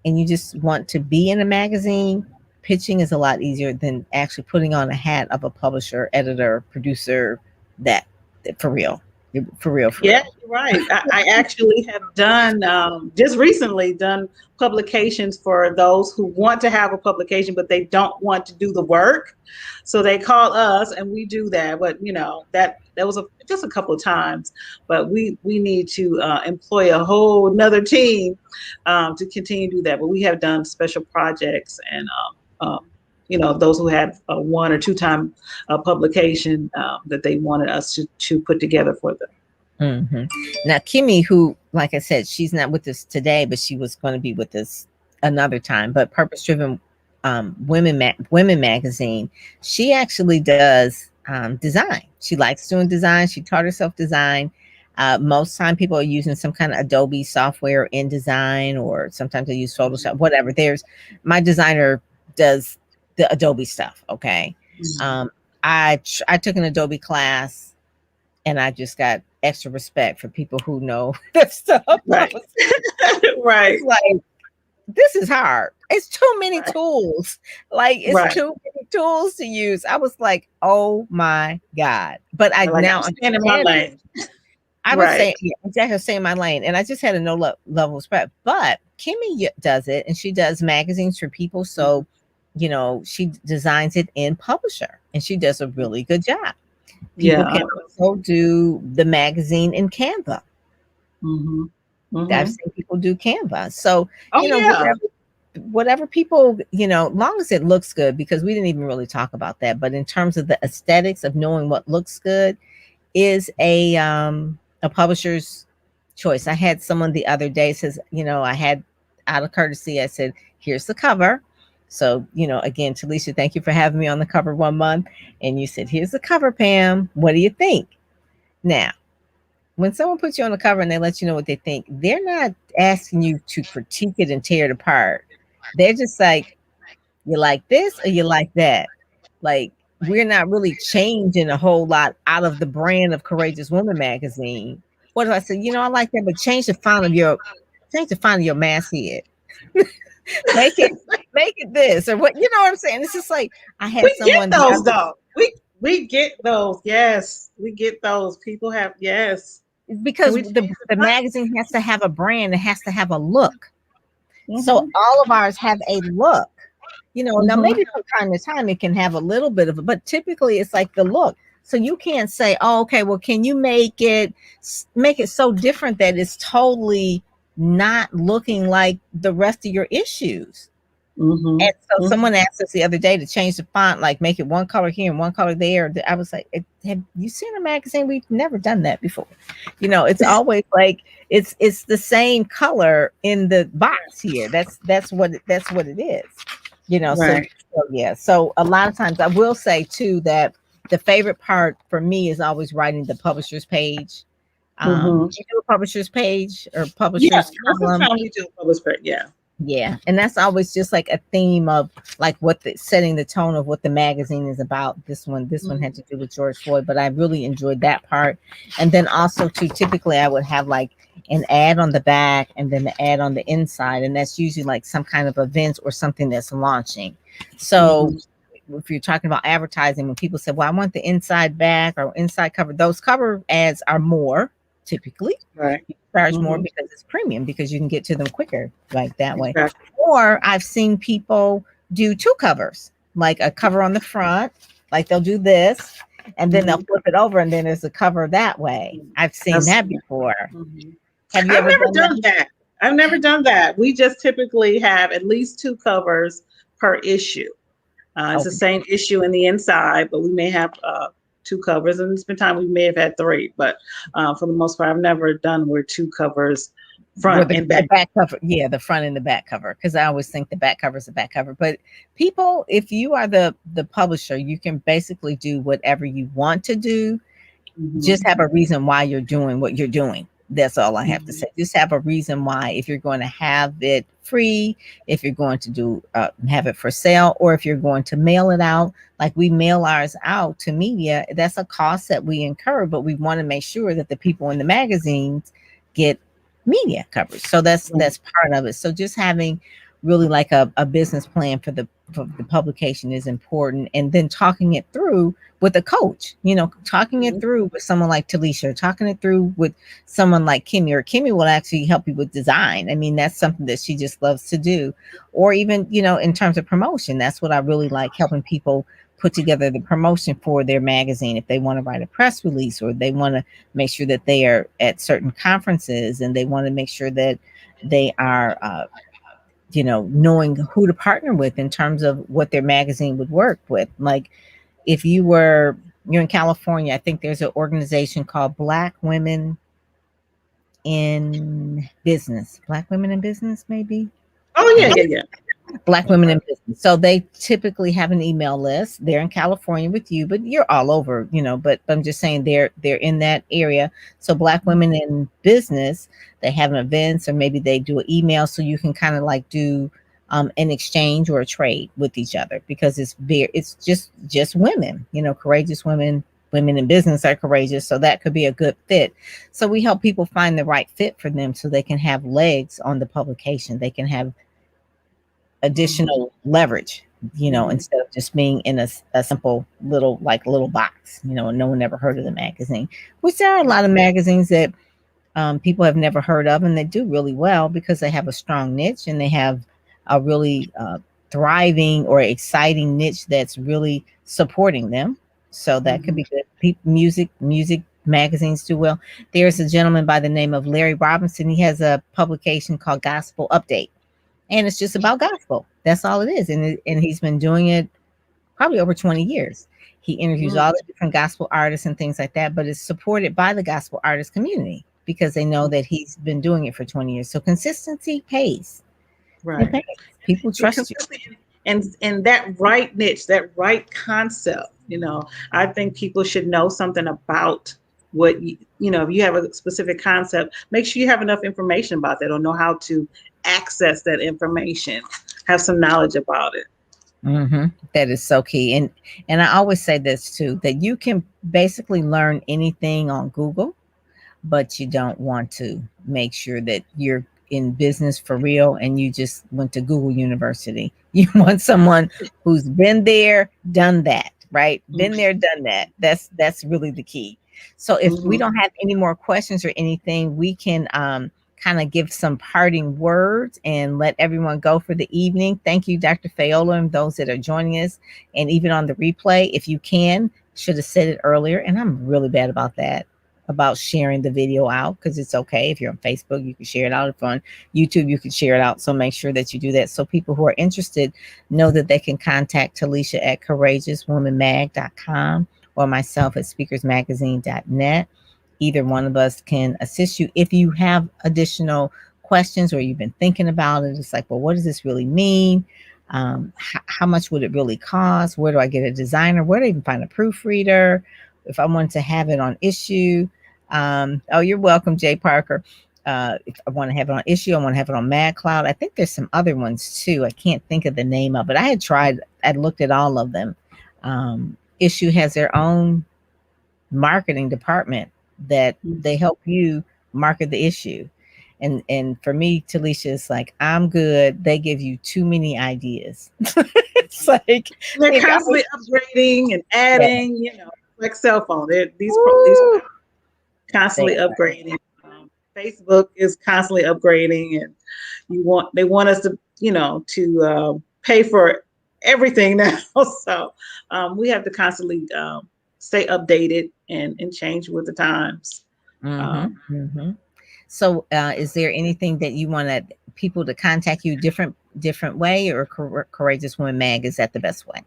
and you just want to be in a magazine, pitching is a lot easier than actually putting on a hat of a publisher, editor, producer, that for real. For real, for Yeah, real. you're right. I actually have done just recently done publications for those who want to have a publication, but they don't want to do the work. So they call us and we do that. But that was just a couple of times. But we need to employ a whole another team to continue to do that. But we have done special projects and those who had a 1 or 2 time publication that they wanted us to put together for them. hmm Now, Kimi, who, like I said, she's not with us today, but she was going to be with us another time. But Purpose Driven Women Magazine, she actually does design. She likes doing design. She taught herself design. Most time, people are using some kind of Adobe software in design, or sometimes they use Photoshop. Whatever. There's my designer does the Adobe stuff. Okay. Mhm. Um, I took an Adobe class and I just got extra respect for people who know that stuff. Right. Right. It's like, this is hard. It's too many Right. tools. Like, it's Right. too many tools to use. I was like, oh my God. But I They're like, I'm now staying in my understand it. lane. I would Right. say, yeah, exactly, stay in my lane. And I just had a no level of respect. But Kimmy does it, and she does magazines for people. So, she designs it in Publisher, and she does a really good job. People Yeah. can also do the magazine in Canva. Mm-hmm. I've Mm-hmm. seen people do Canva. So, Oh yeah. whatever people, long as it looks good, because we didn't even really talk about that. But in terms of the aesthetics of knowing what looks good is a publisher's choice. I had someone the other day says, I had, out of courtesy, I said, here's the cover. So, again, Telishia, thank you for having me on the cover 1 month. And you said, here's the cover, Pam. What do you think? Now, when someone puts you on the cover and they let you know what they think, they're not asking you to critique it and tear it apart. They're just like, you like this or you like that. Like, we're not really changing a whole lot out of the brand of Courageous Woman magazine. What do I say? I like that, but change the font of your masthead. make it make it this or what, you know what I'm saying? It's just like I had We get someone the those other, though. We get those. Yes. We get those. People have yes. Can because we change the the magazine has to have a brand, it has to have a look. So font? all of ours have a look. Now Mm-hmm. maybe from time to time it can have a little bit of it, but typically it's like the look. So you can't say, "Oh, okay, well, can you make it so different that it's totally not looking like the rest of your issues?" Mm-hmm. And so Mm-hmm. someone asked us the other day to change the font, like make it one color here and one color there. I was like, "Have you seen a magazine? We've never done that before." It's always like it's the same color in the box here. That's what it is. So, Right. yeah. So a lot of times I will say too that the favorite part for me is always writing the publisher's page. Mm-hmm. You do a publisher's page or Yeah. publisher's Most of the column. time we do a public spread. Yeah. Yeah, and that's always just like a theme of like what the setting the tone of what the magazine is about. This one had Mm-hmm. to do with George Floyd, but I really enjoyed that part. And then also too, typically I would have like an ad on the back and then the ad on the inside, and that's usually like some kind of event or something that's launching. So Mm-hmm. if you're talking about advertising, when people say, "Well, I want the inside back or inside cover," those cover ads are more typically Right. charge more Mm-hmm. because it's premium, because you can get to them quicker like that way. Exactly. Or I've seen people do two covers, like a cover on the front, like they'll do this and then they'll Mm-hmm. flip it over and then there's a cover that way. I've seen I've that seen that. before. Mm-hmm. Have you I've ever never done that? done that. I've never done that. We just typically have at least 2 covers per issue. It's the Okay. same issue in the inside, but we may have 2 covers, and it's been time we may have had 3. But for the most part, I've never done where 2 covers, Where front and the back. back cover, yeah, the front and the back cover, because I always think the back cover is the back cover. But people, if you are the publisher, you can basically do whatever you want to do. Just Mm-hmm. have a reason why you're doing what you're doing. That's all I have to Mm-hmm. say. Just have a reason why. If you're going to have it free, if you're going to do have it for sale, or if you're going to mail it out, like we mail ours out to media, that's a cost that we incur, but we want to make sure that the people in the magazines get media coverage. So Right. that's part of it. So just having really like a business plan for the publication is important, and then talking it through with a coach, talking it Mhm. through with someone like Telishia, talking it through with someone like Kimi, or Kimi will actually help you with design. I mean, that's something that she just loves to do. Or even, in terms of promotion, that's what I really like, helping people put together the promotion for their magazine. If they want to write a press release, or they want to make sure that they are at certain conferences, and they want to make sure that they are, knowing who to partner with in terms of what their magazine would work with. Like, if you're in California, I think there's an organization called Black Women in Business. Black Women in Business, maybe. Oh yeah, yeah, yeah. Black Women in Business. So they typically have an email list. They're in California with you, but you're all over, But I'm just saying they're in that area. So Black Women in Business, they have events, or maybe they do an email, so you can kind of like do an exchange or a trade with each other, because it's just women, courageous women. Women in business are courageous, so that could be a good fit. So we help people find the right fit for them, so they can have legs on the publication. They can have Mhm. additional leverage, Mhm. instead of just being in a simple little box, and no one ever heard of the magazine, which there are a lot of magazines that people have never heard of, and they do really well because they have a strong niche, and they have a really thriving or exciting niche that's really supporting them. So that could Mhm. be good. Music magazines do well. There's a gentleman by the name of Larry Robinson. He has a publication called Gospel Update, and it's just about gospel. That's all it is, and he's been doing it probably over 20 years. He interviews Mhm. all the different gospel artists and things like that, but it's supported by the gospel artist community because they know that he's been doing it for 20 years. So consistency pays. It Right. pays. People Yeah, trust you. consistent and that right niche, that right concept. I think people should know something about what if you have a specific concept, make sure you have enough information about that, or know how to access that information, have some knowledge about it. That is so key. And I always say this too, that you can basically learn anything on Google, but you don't want to make sure that you're in business for real and you just went to Google University. You want someone who's been there, done that, right? Been there, done that. That's really the key. So if we Mhm. don't have any more questions or anything, we can kind of give some parting words and let everyone go for the evening. Thank you, Dr. Fayola, and those that are joining us. And even on the replay, if you can, should have said it earlier. And I'm really bad about that, about sharing the video out, because it's okay. If you're on Facebook, you can share it out. If you're on YouTube, you can share it out. So make sure that you do that, so people who are interested know that they can contact Telishia at courageouswomanmag.com or myself at speakersmagazine.net. Either one of us can assist you. If you have additional questions, or you've been thinking about it, it's like, well, what does this really mean? How much would it really cost? Where do I get a designer? Where do I even find a proofreader? If I wanted to have it on issue, oh, you're welcome, Jay Parker. If I want to have it on issue, I want to have it on Mad Cloud. I think there's some other ones too. I can't think of the name of it. I looked at all of them. Issue has their own marketing department that they help you market the issue. And for me, Telishia, it's like, I'm good. They give you too many ideas. It's like They're they've got constantly upgrading and yeah. adding, like cell phone. These Woo! constantly They upgrading. Facebook is constantly upgrading, and they want us to pay for everything now. So we have to constantly stay updated and change with the times. are. Um, Mm-hmm. So is there anything that you want people to contact you different way, or Courageous Woman Mag, is that the best way?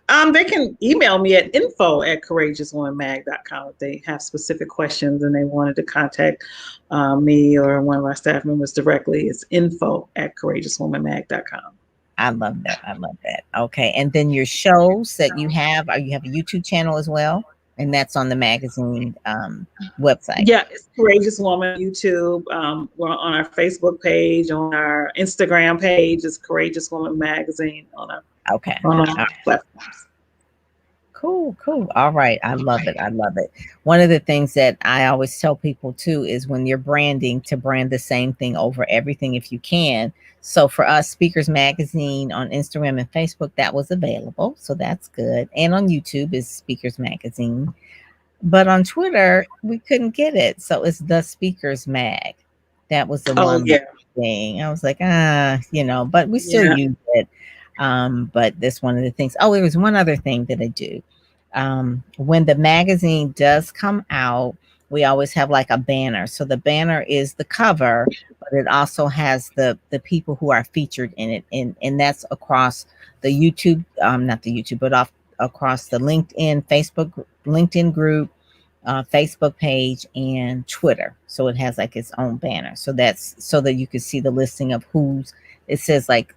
They can email me at info@courageouswomanmag.com if they have specific questions and they wanted to contact me or one of our staff members directly. It's info@courageouswomanmag.com. I love that. I love that. Okay. And then your shows that you have a YouTube channel as well? And that's on the magazine website. Yeah, it's Courageous Woman YouTube. We're on our Facebook page, on our Instagram page. It's Courageous Woman Magazine on our platforms. Cool. All right. I love it. I love it. One of the things that I always tell people too is when you're branding, to brand the same thing over everything if you can. So for us, Speakers Magazine on Instagram and Facebook, that was available. So that's good. And on YouTube is Speakers Magazine. But on Twitter, we couldn't get it. So it's The Speakers Mag. That was the one thing. I was like, but we still use it. But that's one of the things. Oh, there was one other thing that I do. When the magazine does come out, we always have like a banner. So the banner is the cover, but it also has the people who are featured in it. And that's across the YouTube, not the YouTube, but across the LinkedIn group, Facebook page, and Twitter. So it has like its own banner. So that's so that you can see the listing of it says like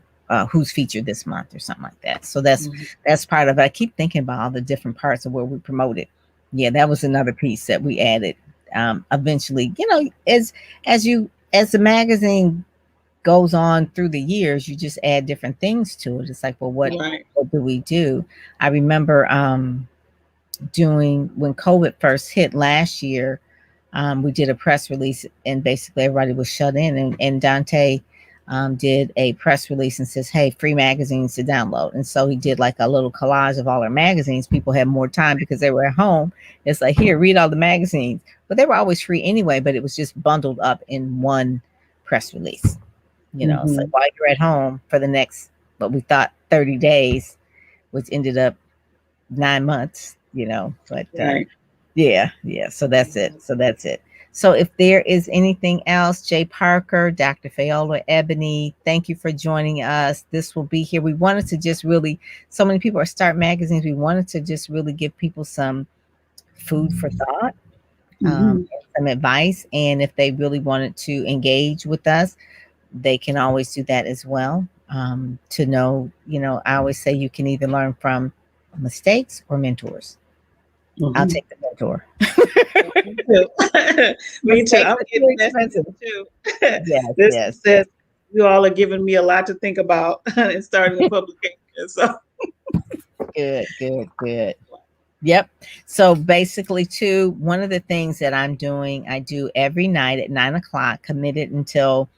who's featured this month or something like that. So that's part of it. I keep thinking about all the different parts of where we promote it. Yeah, that was another piece that we added. Eventually, as the magazine goes on through the years, you just add different things to it. It's like, well, what do we do? I remember when COVID first hit last year, we did a press release, and basically everybody was shut in, and Dante did a press release and says, hey, free magazines to download. And so he did like a little collage of all our magazines. People had more time because they were at home. It's like, here, read all the magazines. But they were always free anyway, but it was just bundled up in one press release. It's like while you're at home for the next, what we thought 30 days, which ended up 9 months, but yeah. So that's it. So if there is anything else, Jay Parker, Dr. Fayola Ebony, thank you for joining us. This will be here. We wanted to just really, so many people are starting magazines. We wanted to just really give people some food for thought, some advice. And if they really wanted to engage with us, they can always do that as well. To know, I always say you can either learn from mistakes or mentors. I'll take the mentor. Me too. I'm getting expensive too. Yes. Says you all are giving me a lot to think about in starting a publication. So good. Yep. So basically, too, one of the things that I do every night at 9:00, committed until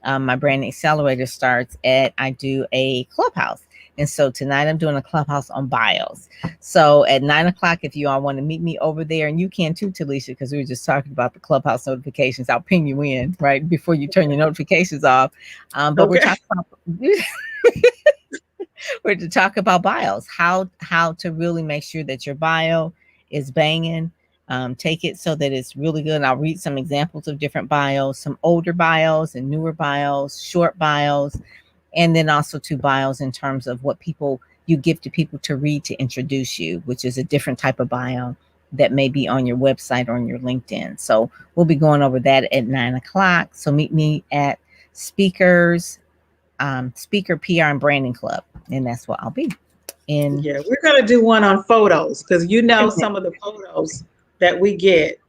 my branding accelerator starts I do a clubhouse. And so tonight I'm doing a clubhouse on bios. So at 9:00, if you all want to meet me over there, and you can too, Telishia, because we were just talking about the clubhouse notifications. I'll ping you in right before you turn your notifications off. But we're talking about we're to talk about bios, how to really make sure that your bio is banging. Take it so that it's really good. And I'll read some examples of different bios, some older bios and newer bios, short bios. And then also to bios in terms of what you give to people to read to introduce you, which is a different type of bio that may be on your website or on your LinkedIn. So we'll be going over that at 9:00. So meet me at Speaker PR and Branding Club. And that's what I'll be. Yeah, we're going to do one on photos, because some of the photos that we get.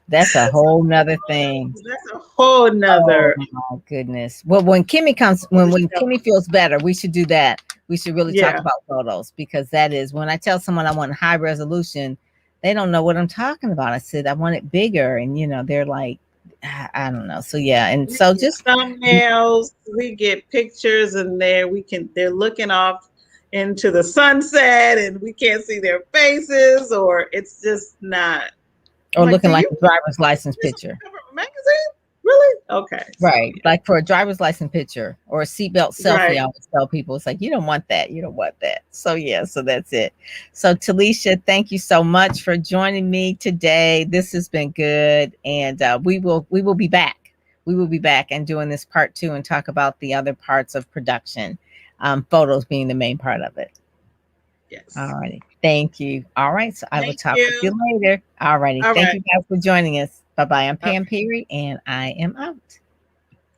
That's a whole nother thing. That's a whole nother. Oh my goodness. Well, when Kimi comes, when Kimi feels better, we should do that. We should really talk about photos, because that is when I tell someone I want high resolution, they don't know what I'm talking about. I said, I want it bigger. And, they're like, I don't know. So, yeah. And so just thumbnails, we get pictures, and they're looking off into the sunset, and we can't see their faces, or it's just not. Or looking like a driver's license picture. Magazine? Really? Okay. Right. Like for a driver's license picture or a seatbelt selfie, Right. I always tell people it's like, you don't want that. You don't want that. So yeah, so that's it. So Telishia, thank you so much for joining me today. This has been good. And we will be back. We will be back and doing this part 2 and talk about the other parts of production. Photos being the main part of it. All Yes. righty. Thank you. All right. So I will Thank talk with you you. later. All righty. All Thank right. you guys for joining us. Bye bye. I'm All Pam right. Peary and I am out.